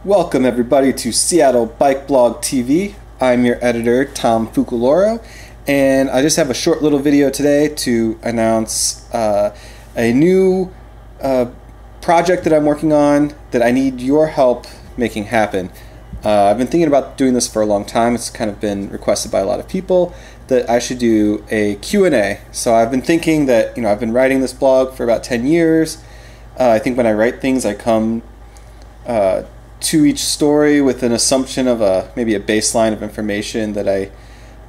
Welcome everybody to Seattle Bike Blog TV. I'm your editor, Tom Fuculoro, and I just have a short little video today to announce a new project that I'm working on that I need your help making happen. I've been thinking about doing this for a long time. It's kind of been requested by a lot of people that I should do a Q&A. So I've been thinking that, I've been writing this blog for about 10 years. I think when I write things, I come to each story with an assumption of maybe a baseline of information that I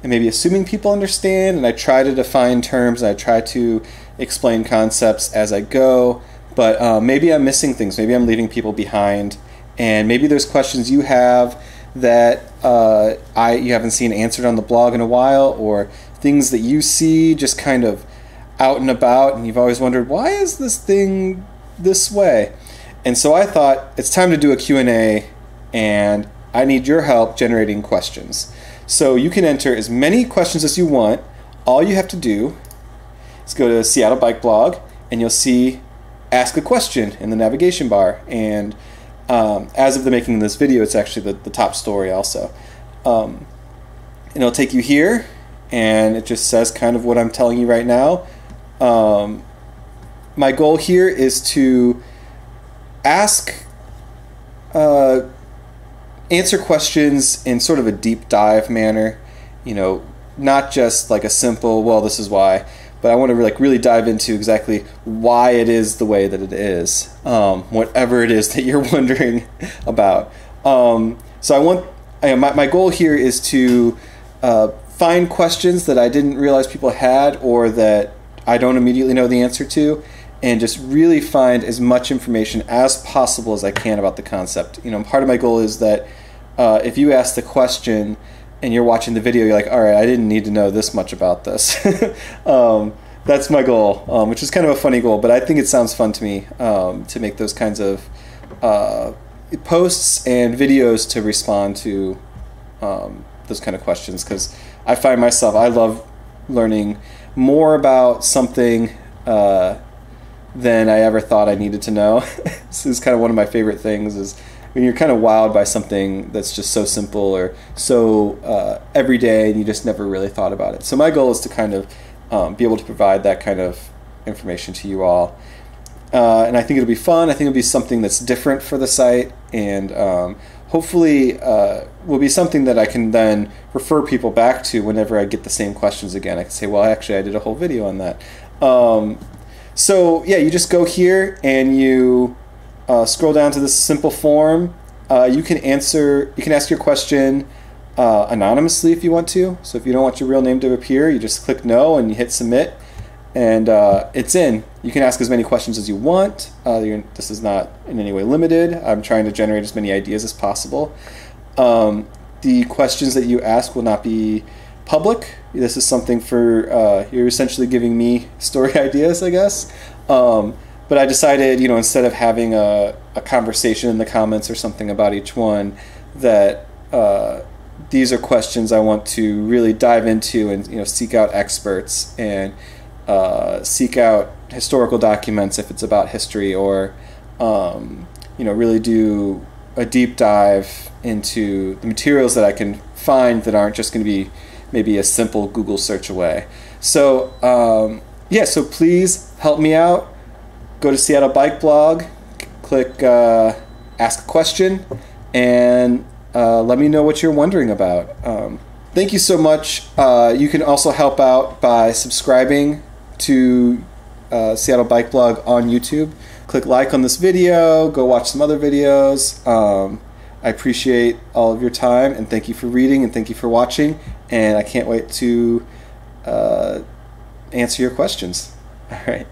am maybe assuming people understand, and I try to define terms and I try to explain concepts as I go, but maybe I'm missing things, maybe I'm leaving people behind, and maybe there's questions you have that you haven't seen answered on the blog in a while, or things that you see just kind of out and about and you've always wondered, why is this thing this way? And so I thought it's time to do a Q&A, and I need your help generating questions. So you can enter as many questions as you want. All you have to do is go to Seattle Bike Blog, and you'll see Ask a Question in the navigation bar. And as of the making of this video, it's actually the top story also. And it'll take you here, and it just says kind of what I'm telling you right now. My goal here is to answer questions in sort of a deep dive manner, not just like a simple, well, this is why, but I want to really dive into exactly why it is the way that it is, whatever it is that you're wondering about. So my goal here is to find questions that I didn't realize people had, or that I don't immediately know the answer to, and just really find as much information as possible as I can about the concept. Part of my goal is that if you ask the question and you're watching the video, you're like, all right, I didn't need to know this much about this. That's my goal, which is kind of a funny goal, but I think it sounds fun to me to make those kinds of posts and videos to respond to those kind of questions, because I find myself, I love learning more about something than I ever thought I needed to know. This is kind of one of my favorite things, is when you're kind of wowed by something that's just so simple or so everyday, and you just never really thought about it. So my goal is to kind of be able to provide that kind of information to you all. And I think it'll be fun. I think it'll be something that's different for the site, and hopefully will be something that I can then refer people back to whenever I get the same questions again. I can say, well, actually, I did a whole video on that. So yeah, you just go here and you scroll down to this simple form. You can ask your question anonymously if you want to. So if you don't want your real name to appear, you just click no and you hit submit, and it's in. You can ask as many questions as you want. This is not in any way limited. I'm trying to generate as many ideas as possible. The questions that you ask will not be public. This is something for, you're essentially giving me story ideas, I guess. But I decided, instead of having a conversation in the comments or something about each one, that these are questions I want to really dive into and, seek out experts and seek out historical documents if it's about history, or, really do a deep dive into the materials that I can find that aren't just going to be maybe a simple Google search away. So so please help me out. Go to Seattle Bike Blog, click Ask a Question, and let me know what you're wondering about. Thank you so much. You can also help out by subscribing to Seattle Bike Blog on YouTube. Click like on this video, go watch some other videos. I appreciate all of your time, and thank you for reading, and thank you for watching, and I can't wait to answer your questions. All right.